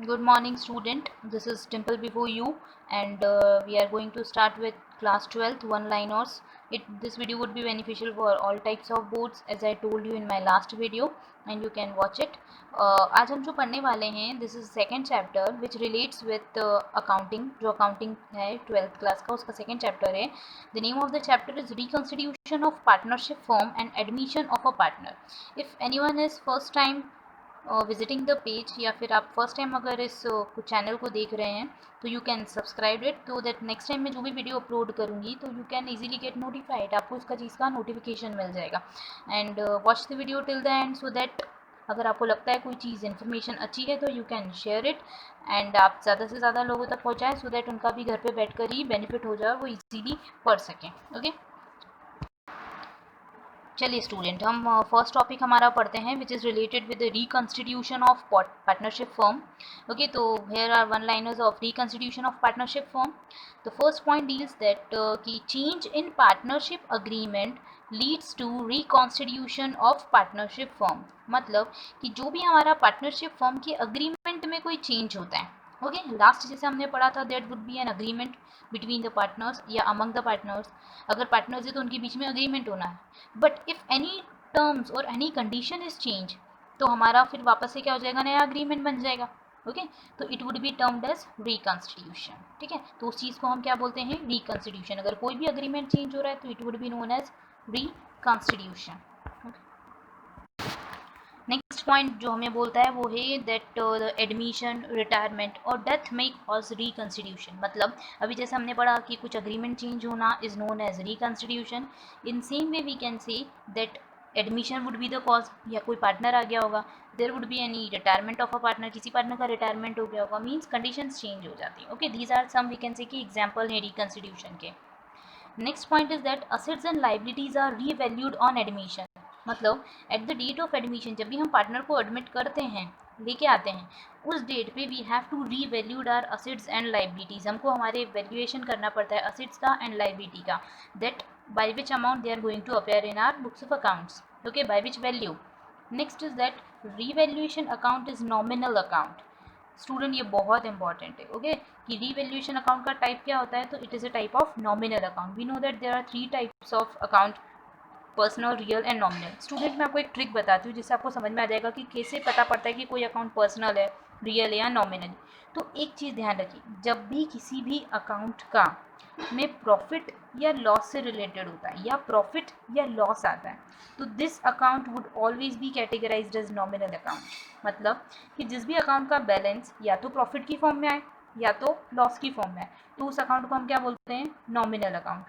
Good morning, student. This is Dimple before you, and we are going to start with class 12th one-liners. This video would be beneficial for all types of boards, as I told you in my last video, and you can watch it. आज हम जो पढ़ने वाले हैं, this is second chapter which relates with accounting. जो accounting है 12th class का, उसका second chapter है. The name of the chapter is reconstitution of partnership form and admission of a partner. If anyone is first time visiting the page, या फिर आप first time अगर इस चैनल को देख रहे हैं तो यू कैन सब्सक्राइब इट, तो दैट नेक्स्ट टाइम मैं जो भी वीडियो अपलोड करूँगी तो you can easily get notified, आपको इसका चीज़ का नोटिफिकेशन मिल जाएगा. And watch the video till the end, so that अगर आपको लगता है कोई चीज़ इन्फॉर्मेशन अच्छी है तो you can share it and आप ज़्यादा से ज़्यादा लोगों तक पहुँचाएँ, सो दैट उनका भी घर पर बैठ कर ही बेनिफिट हो जाए और वो ईजीली पढ़ सकें. ओके चलिए स्टूडेंट, हम फर्स्ट टॉपिक हमारा पढ़ते हैं which is related with the reconstitution of partnership firm. Okay, तो here are one liners of reconstitution of partnership firm. The first point deals that कि change in partnership agreement leads to reconstitution of partnership firm. मतलब कि जो भी हमारा partnership firm के agreement में कोई चेंज होता है, ओके, लास्ट जैसे हमने पढ़ा था that would be an agreement between the partners या अमंग द पार्टनर्स. अगर पार्टनर्स है तो उनके बीच में अग्रीमेंट होना है. बट इफ़ एनी टर्म्स और एनी कंडीशन इज चेंज, तो हमारा फिर वापस से क्या हो जाएगा, नया अग्रीमेंट बन जाएगा. ओके, तो it would be termed as reconstitution. ठीक है, तो उस चीज़ को हम क्या बोलते हैं, रिकॉन्स्टिट्यूशन. अगर कोई भी अग्रीमेंट चेंज हो रहा है तो it would be known as reconstitution. Next point जो हमें बोलता है वो है दैट एडमिशन, रिटायरमेंट और डेथ में कॉज रिकॉन्स्टिट्यूशन. मतलब अभी जैसे हमने पढ़ा कि कुछ अग्रीमेंट चेंज होना is known as reconstitution. In same way we can say that admission would be the cause, या कोई पार्टनर आ गया होगा, there would be any retirement of a partner, किसी पार्टनर का रिटायरमेंट हो गया होगा, मीन्स कंडीशंस चेंज हो जाती है. Okay, these are some we can say कि एग्जाम्पल है रिकॉन्स्टिट्यूशन के. Next point is that assets and liabilities are revalued on admission. मतलब at the date of admission, जब भी हम पार्टनर को एडमिट करते हैं, लेके आते हैं, उस डेट पे we have to revalued our assets and liabilities. हमको हमारे वैल्यूएशन करना पड़ता है असेट्स का एंड लाइबिलिटी का, that by which amount they are going to appear in our books of accounts. Okay, by which value. Next is that revaluation account is nominal account. Student ये बहुत important है. Okay, कि revaluation account का type क्या होता है, तो it is a type of nominal account. We know that there are 3 types of account, personal, real and nominal. Student मैं आपको एक ट्रिक बताती हूँ जिससे आपको समझ में आ जाएगा कि कैसे पता पड़ता है कि कोई अकाउंट पर्सनल है, रियल है या नॉमिनल. तो एक चीज़ ध्यान रखिए, जब भी किसी भी अकाउंट का में प्रॉफिट या लॉस से रिलेटेड होता है या प्रॉफिट या लॉस आता है, तो this account would always be categorised as nominal account. मतलब कि जिस भी अकाउंट का बैलेंस या तो प्रॉफिट की फॉर्म में आए या तो लॉस की फॉर्म में आए, तो उस अकाउंट को हम क्या बोलते हैं, नॉमिनल अकाउंट.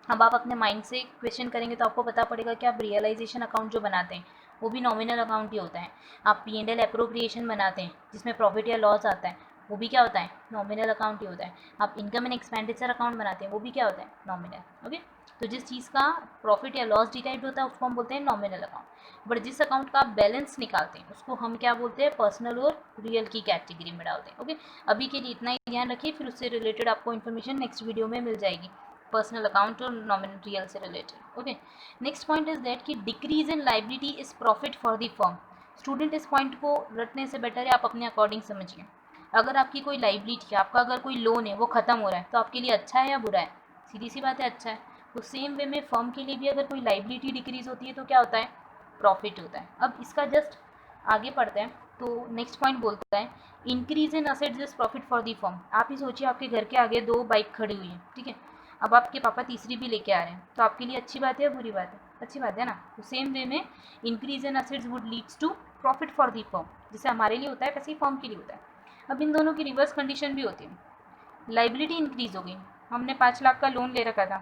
अब आप अपने माइंड से क्वेश्चन करेंगे तो आपको पता पड़ेगा कि आप रियलाइजेशन अकाउंट जो बनाते हैं वो भी नॉमिनल अकाउंट ही होता है. आप P&L एप्रोप्रिएशन बनाते हैं जिसमें प्रॉफिट या लॉस आता है, वो भी क्या होता है, नॉमिनल अकाउंट ही होता है. आप इनकम एंड एक्सपेंडिचर अकाउंट बनाते हैं, वो भी क्या होता है, नॉमिनल. ओके, तो जिस चीज़ का प्रॉफिट या लॉस डिराइव्ड होता है उसको हम बोलते हैं नॉमिनल अकाउंट. बट जिस अकाउंट का आप बैलेंस निकालते हैं उसको हम क्या बोलते हैं, पर्सनल और रियल की कैटेगरी में डालते हैं. ओके, अभी के लिए इतना ही ध्यान रखिए, फिर उससे रिलेटेड आपको इन्फॉर्मेशन नेक्स्ट वीडियो में मिल जाएगी, पर्सनल अकाउंट और नॉमिनल रियल से related. Okay, next point is that कि decrease in liability is profit for the firm. Student इस पॉइंट को रटने से बेटर है आप अपने अकॉर्डिंग समझिए. अगर आपकी कोई लाइबिलिटी है, आपका अगर कोई लोन है वो ख़त्म हो रहा है, तो आपके लिए अच्छा है या बुरा है, सीधी सी बात है, अच्छा है. तो सेम वे में फर्म के लिए भी अगर कोई लाइबिलिटी डिक्रीज होती है तो क्या होता है, प्रॉफिट होता है. अब इसका जस्ट आगे पढ़ते हैं. तो नेक्स्ट पॉइंट बोलता है increase in assets is profit for the firm. आप ही सोचिए, आपके घर के आगे 2 बाइक खड़ी हुई हैं, ठीक है, अब आपके पापा तीसरी भी लेके आ रहे हैं, तो आपके लिए अच्छी बात है या बुरी बात है, अच्छी बात है ना. तो सेम वे में increase in assets would leads to profit for the firm. जैसे हमारे लिए होता है वैसे ही फर्म के लिए होता है. अब इन दोनों की रिवर्स कंडीशन भी होती है. लाइबिलिटी इंक्रीज हो गई, हमने 5 लाख का लोन ले रखा था,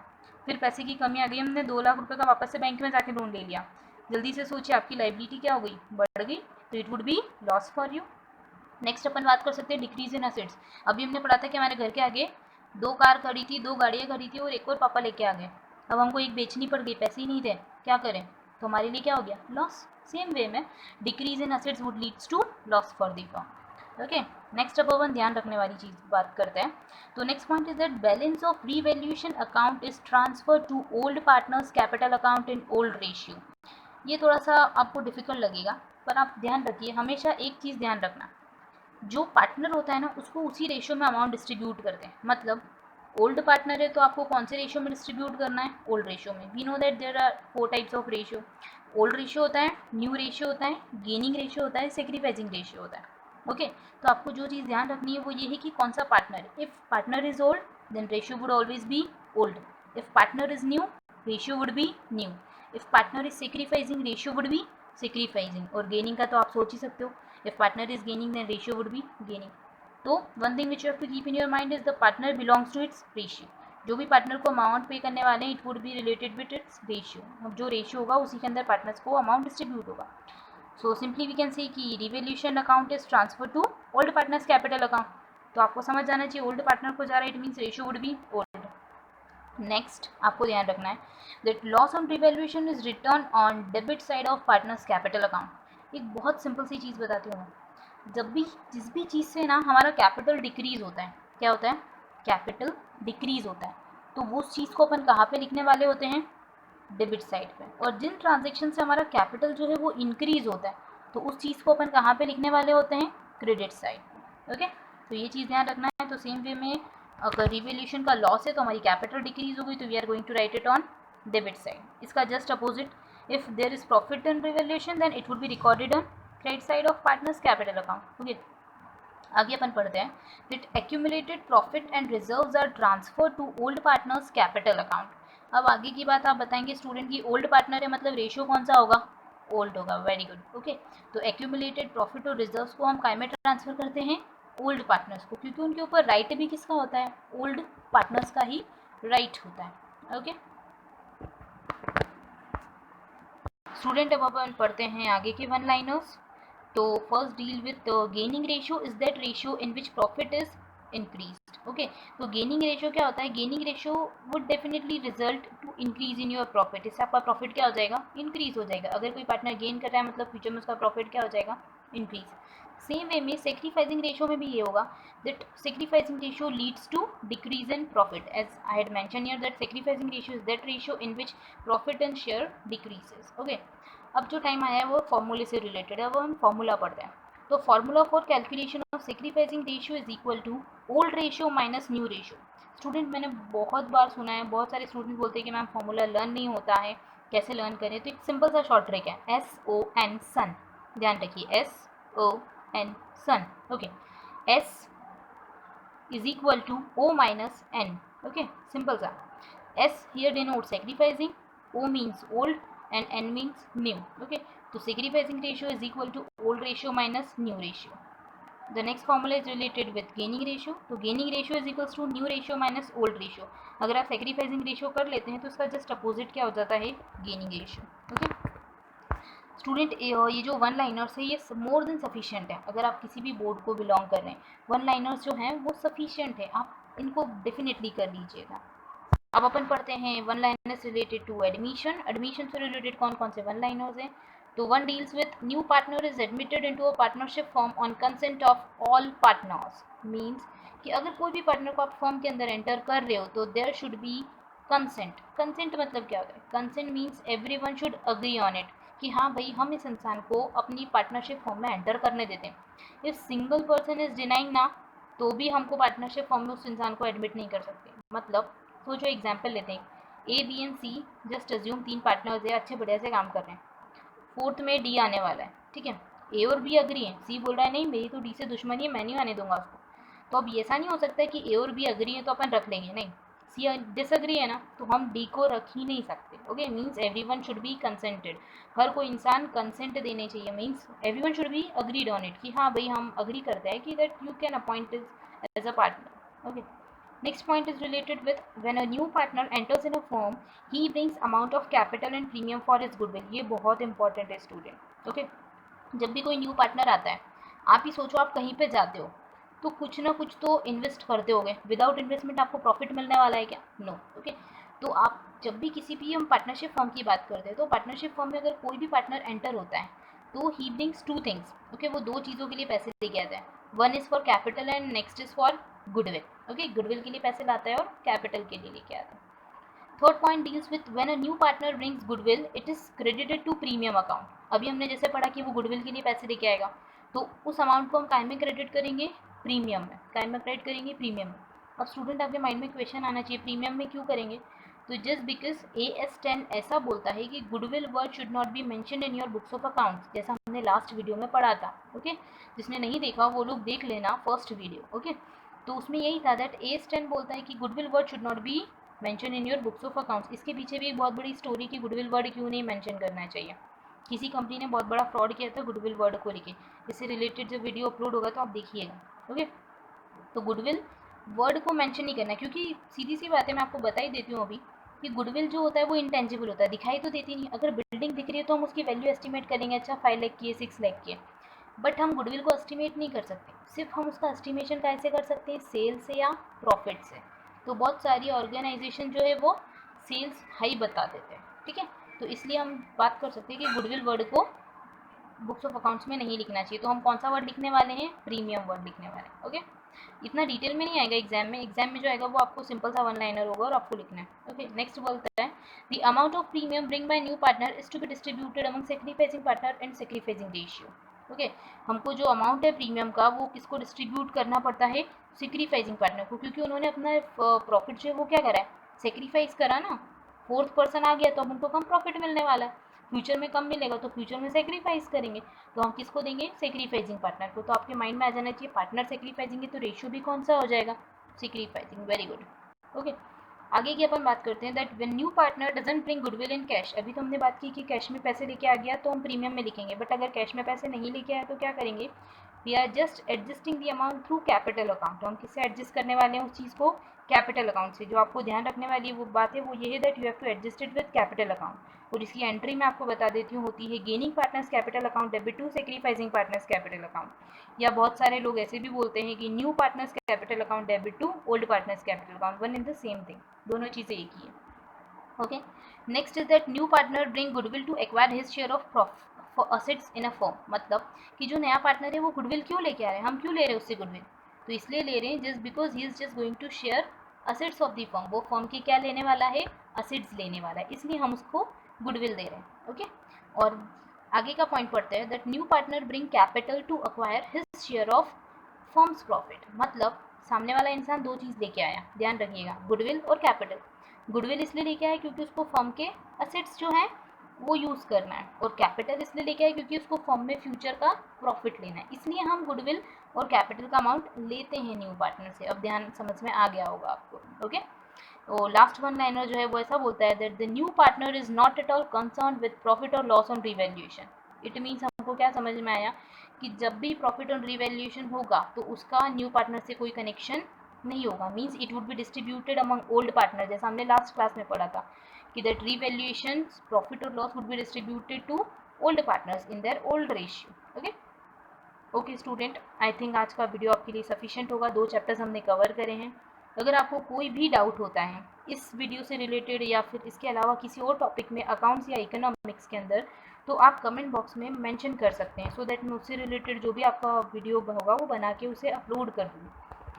फिर पैसे की कमी आ गई, हमने 2 लाख रुपये का वापस से बैंक में जाके लोन ले लिया. जल्दी से सोचिए, आपकी लाइबिलिटी क्या हो गई, बढ़ गई, तो it would be loss for you. Next अपन बात कर सकते हैं डिक्रीज इन असेट्स. अभी हमने पढ़ा था कि हमारे घर के आगे 2 कार खड़ी थी, 2 गाड़ियाँ खड़ी थी और एक और पापा लेके आ गए. अब हमको एक बेचनी पड़ गई, पैसे ही नहीं थे, क्या करें, तो हमारे लिए क्या हो गया, लॉस. सेम वे में decrease in assets would leads to loss for the firm. Okay, next अब अपन ध्यान रखने वाली चीज़ बात करते हैं. तो next point is that balance of revaluation account is transfer to old partners capital account in old ratio. ये थोड़ा सा आपको डिफिकल्ट लगेगा, पर आप ध्यान रखिए, हमेशा एक चीज़ ध्यान रखना, जो पार्टनर होता है ना उसको उसी रेशियो में अमाउंट डिस्ट्रीब्यूट करते हैं। मतलब ओल्ड पार्टनर है तो आपको कौन से रेशियो में डिस्ट्रीब्यूट करना है, ओल्ड रेशियो में। We know that there are 4 types of ratio. Old ratio होता है, न्यू रेशियो होता है, गेनिंग रेशियो होता है, सेक्रीफाइसिंग रेशियो होता है। ओके तो आपको जो चीज़ ध्यान रखनी है वो ये है कि कौन सा पार्टनर है। If partner is old then ratio would always be old. If partner is new ratio would be new. If partner is sacrificing ratio would be sacrificing. और गेनिंग का तो आप सोच ही सकते हो, if partner is gaining then ratio would be gaining. तो one thing which you have to keep in your mind is the partner belongs to its ratio. जो भी पार्टनर को अमाउंट पे करने वाले हैं it would be related with its ratio. अब जो रेशियो होगा उसी के अंदर पार्टनर्स को अमाउंट डिस्ट्रीब्यूट होगा। So simply we can say कि revaluation account is transfer to old partners capital account. तो आपको समझ जाना चाहिए ओल्ड पार्टनर को जा रहा है, it means ratio would be old. Next आपको ध्यान रखना है that loss on revaluation is return on debit side of partners capital account. एक बहुत सिंपल सी चीज़ बताती हूँ मैं। जब भी जिस भी चीज़ से ना हमारा कैपिटल डिक्रीज होता है, क्या होता है, कैपिटल डिक्रीज होता है, तो वो उस चीज़ को अपन कहाँ पे लिखने वाले होते हैं, डेबिट साइड पे। और जिन ट्रांजेक्शन से हमारा कैपिटल जो है वो इंक्रीज होता है तो उस चीज़ को अपन कहाँ पे लिखने वाले होते हैं, क्रेडिट साइड। ओके तो ये चीज़ ध्यान रखना है। तो सेम वे में अगर रिवैल्यूएशन का लॉस है तो हमारी कैपिटल डिक्रीज हो गई तो we are going to write it on debit side. इसका just opposite, if there is profit in revaluation then it would be recorded on credit side of partners capital account. Okay आगे अपन पढ़ते हैं that accumulated profit and reserves are transfer to old partners capital account. अब आगे की बात आप बताएंगे स्टूडेंट की ओल्ड पार्टनर है मतलब रेशियो कौन सा होगा, ओल्ड होगा। Very good. ओके तो एक्यूमुलेटेड प्रॉफिट और रिजर्व्स को हम काय में ट्रांसफर करते हैं, ओल्ड पार्टनर्स को, क्योंकि उनके ऊपर राइट भी किसका होता है, ओल्ड पार्टनर्स का ही राइट होता है। ओके स्टूडेंट अब अपन पढ़ते हैं आगे के वन लाइनर्स। तो first deal with gaining ratio is that ratio in which profit is increase. Okay तो गेनिंग रेशियो क्या होता है, gaining ratio would definitely result to increase in your profit. इससे आपका प्रॉफिट क्या हो जाएगा, इंक्रीज हो जाएगा। अगर कोई पार्टनर गेन कर रहा है मतलब फ्यूचर में उसका प्रॉफिट क्या हो जाएगा, इंक्रीज। सेम वे में सेक्रीफाइसिंग रेशियो में भी ये होगा that sacrificing ratio leads to decrease in profit. As I had mention here that sacrificing ratio is that ratio in which profit and share decreases. Okay अब जो time आया है वो फॉर्मूले से रिलेटेड है, वो हम फॉर्मूला पढ़ते हैं। तो formula for calculation of sacrificing ratio is equal to old ratio minus new ratio. Student मैंने बहुत बार सुना है, बहुत सारे स्टूडेंट बोलते हैं कि मैम फॉर्मूला लर्न नहीं होता है, कैसे लर्न करें। तो एक सिंपल सा शॉर्ट ट्रिक है, SON सन। ध्यान रखिए SON son. Okay S is equal to O minus N. Okay, simple सा। S here denotes sacrificing, O means old and N means new. Okay, तो sacrificing ratio is equal to old ratio minus new ratio. The next formula is related with gaining ratio. तो gaining ratio is equals to new ratio minus old ratio. अगर आप sacrificing ratio कर लेते हैं तो इसका just opposite क्या हो जाता है, gaining ratio. Okay. स्टूडेंट ये जो वन लाइनर्स है ये मोर देन सफिशिएंट है। अगर आप किसी भी बोर्ड को बिलोंग कर रहे हैं, वन लाइनर्स जो हैं वो सफिशिएंट है, आप इनको डेफिनेटली कर लीजिएगा। अब अपन पढ़ते हैं one liners related to admission. Admission से रिलेटेड कौन कौन से वन लाइनर्स हैं। तो one deals with new partner is admitted into a partnership firm on consent of all partners. Means कि अगर कोई भी पार्टनर को आप फॉर्म के अंदर एंटर कर रहे हो तो there should be consent. Consent मतलब क्या होता है, consent means everyone should agree on it कि हाँ भाई हम इस इंसान को अपनी पार्टनरशिप फॉर्म में एंटर करने देते हैं। If single person is denying ना तो भी हमको पार्टनरशिप फॉर्म में उस इंसान को एडमिट नहीं कर सकते। मतलब सोचो एग्जाम्पल लेते हैं, A, B and C, just assume 3 partners है, अच्छे बढ़िया से काम कर रहे हैं। फोर्थ में D आने वाला है, ठीक है। A और B अग्री हैं, C बोल रहा है नहीं मेरी तो D से दुश्मनी है, मैं नहीं आने दूंगा उसको। तो अब ऐसा नहीं हो सकता है कि A और B अग्री हैं तो अपन रख लेंगे, नहीं। C डिसअग्री है ना तो हम D को रख ही नहीं सकते। Okay means everyone should be consented. हर कोई इंसान कंसेंट देने चाहिए, means everyone should be agreed on it कि हाँ भाई हम अग्री करते हैं कि that you can appoint as a partner. Okay next point is related with when a new partner enters in a firm he brings amount of capital and premium for his goodwill। ये बहुत important है student. Okay जब भी कोई new partner आता है, आप ही सोचो आप कहीं पे जाते हो तो कुछ ना कुछ तो इन्वेस्ट करते होगे। विदाउट इन्वेस्टमेंट आपको प्रॉफिट मिलने वाला है क्या, नो। ओके तो आप जब भी किसी भी हम पार्टनरशिप फॉर्म की बात करते हैं तो पार्टनरशिप फॉर्म में अगर कोई भी पार्टनर एंटर होता है तो ही ब्रिंग्स 2 थिंग्स। ओके वो 2 चीज़ों के लिए पैसे लेके आता है। One is for capital and next is for goodwill. Okay goodwill के लिए पैसे लाता है और कैपिटल के लिए लेके आता है। Third point deals with when a new partner brings goodwill it is credited to premium account. अभी हमने जैसे पढ़ा कि वो गुडविल के लिए पैसे लेके आएगा, तो उस अमाउंट को हम काय में क्रेडिट करेंगे, प्रीमियम में, काय में क्रेडिट करेंगे, प्रीमियम में। अब स्टूडेंट आपके माइंड में क्वेश्चन आना चाहिए प्रीमियम में क्यों करेंगे, तो जस्ट बिकॉज AS10 ऐसा बोलता है कि goodwill word should not be mention in your books of accounts, जैसा हमने लास्ट वीडियो में पढ़ा था। ओके, जिसने नहीं देखा वो लोग देख लेना फर्स्ट वीडियो। ओके, तो उसमें यही था दैट AS10 बोलता है कि goodwill word should not be mention in your books of accounts. इसके पीछे भी एक बहुत बड़ी स्टोरी की गुडविल वर्ड क्यों नहीं मेंशन करना चाहिए। किसी कंपनी ने बहुत बड़ा फ्रॉड किया था गुडविल वर्ड को लेके, इससे रिलेटेड जब वीडियो अपलोड होगा तो आप देखिएगा। ओके, तो गुडविल वर्ड को मेंशन नहीं करना, क्योंकि सीधी सी बात है, मैं आपको बता ही देती हूँ अभी कि गुडविल जो होता है वो इंटेंजिबल होता है, दिखाई तो देती नहीं। अगर बिल्डिंग दिख रही है तो हम उसकी वैल्यू एस्टिमेट करेंगे, अच्छा 5 लाख की है, 6 लाख की है, बट हम गुडविल को एस्टिमेट नहीं कर सकते। सिर्फ हम उसका एस्टिमेशन कैसे कर सकते हैं, सेल से या प्रॉफिट से। तो बहुत सारी ऑर्गेनाइजेशन जो है वो सेल्स हाई बता देते हैं, ठीक है। तो इसलिए हम बात कर सकते हैं कि गुडविल वर्ड को बुक्स ऑफ अकाउंट्स में नहीं लिखना चाहिए। तो हम कौन सा वर्ड लिखने वाले हैं, प्रीमियम वर्ड लिखने वाले हैं। ओके, इतना डिटेल में नहीं आएगा एग्जाम में, एग्जाम में जो आएगा वो आपको सिंपल सा वन लाइनर होगा और आपको लिखना है। ओके, नेक्स्ट बोलता है the amount of premium bring by new partner is to be distributed among sacrificing partner and sacrificing ratio. Okay, हमको जो अमाउंट है प्रीमियम का वो किसको डिस्ट्रीब्यूट करना पड़ता है, सैक्रिफाइसिंग पार्टनर को, क्योंकि उन्होंने अपना प्रॉफिट जो है वो क्या करा है, सेक्रीफाइस करा ना। फोर्थ पर्सन आ गया तो अब उनको कम प्रॉफिट मिलने वाला है, फ्यूचर में कम मिलेगा तो फ्यूचर में सेक्रीफाइस करेंगे, तो हम किसको देंगे, सेक्रीफाइसिंग पार्टनर को। तो आपके माइंड में आ जाना चाहिए पार्टनर सेक्रीफाइसिंग है तो रेशियो भी कौन सा हो जाएगा, सेक्रीफाइसिंग। Very good. ओके, आगे की अपन बात करते हैं that when new partner doesn't bring goodwill in cash. अभी तो हमने बात की कि कैश में पैसे लेके आ गया तो हम प्रीमियम में लिखेंगे, बट अगर कैश में पैसे नहीं लेके आए तो क्या करेंगे, we are just adjusting the amount through capital account. हम किससे एडजस्ट करने वाले हैं उस चीज़ को, कैपिटल अकाउंट से। जो आपको ध्यान रखने वाली वो बात है वो ये है that you have to adjust it with capital account. और इसकी एंट्री मैं आपको बता देती हूँ होती है gaining partners capital account debit to sacrificing partners capital account. या बहुत सारे लोग ऐसे भी बोलते हैं कि new partners capital account debit to old partners capital account, one in the same thing, दोनों चीज़ें एक ही है। Okay, next is that new partner bring goodwill to acquire his share of assets in a firm. मतलब कि जो नया partner है वो गुडविल क्यों लेके आ रहे हैं, हम क्यों ले रहे हैं उससे गुडविल, तो इसलिए ले रहे हैं just because he is just going to share assets of the firm. वो फर्म की क्या लेने वाला है, असेट्स लेने वाला है, इसलिए हम उसको गुडविल दे रहे हैं। ओके, और आगे का पॉइंट पढ़ते हैं that new partner bring capital to acquire his share of firms profit. मतलब सामने वाला इंसान दो चीज़ लेके आया, ध्यान रखिएगा, गुडविल और कैपिटल। गुडविल इसलिए लेके आया क्योंकि उसको फर्म के असेट्स जो हैं वो यूज़ करना है, और कैपिटल इसलिए लेके आया क्योंकि उसको फर्म में फ्यूचर का प्रॉफिट लेना है, इसलिए हम गुडविल और कैपिटल का अमाउंट लेते हैं न्यू पार्टनर से। अब ध्यान समझ में आ गया होगा आपको। ओके, तो लास्ट वन लाइनर जो है वो ऐसा बोलता है that the new partner is not at all concern with profit और loss on revaluation. It means हमको क्या समझ में आया कि जब भी प्रॉफिट ऑन रिवैल्यूएशन होगा तो उसका न्यू पार्टनर से कोई कनेक्शन नहीं होगा। Means it would be distributed among old partner, जैसा हमने लास्ट क्लास में पढ़ा था कि दैट रिवैल्यूएशन प्रॉफिट और loss would be distributed to old partners in their old ratio. Okay, okay student, I think आज का वीडियो आपके लिए सफिशिएंट होगा। 2 चैप्टर्स हमने कवर करे हैं। अगर आपको कोई भी डाउट होता है इस वीडियो से रिलेटेड या फिर इसके अलावा किसी और टॉपिक में, अकाउंट्स या इकोनॉमिक्स के अंदर, तो आप कमेंट बॉक्स में मेंशन कर सकते हैं, सो दैट मैं उससे रिलेटेड जो भी आपका वीडियो होगा वो बना के उसे अपलोड कर दूँ।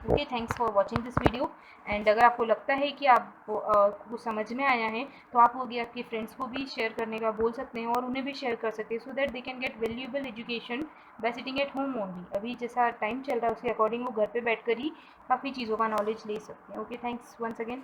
Okay, thanks for watching this video. And अगर आपको लगता है कि आपको कुछ समझ में आया है तो आप वो आपके फ्रेंड्स को भी शेयर करने का बोल सकते हैं और उन्हें भी शेयर कर सकते हैं, so that they can get valuable education by sitting at home only. अभी जैसा टाइम चल रहा है उसके अकॉर्डिंग वो घर पे बैठकर ही काफ़ी चीज़ों का नॉलेज ले सकते हैं। Okay, thanks once again.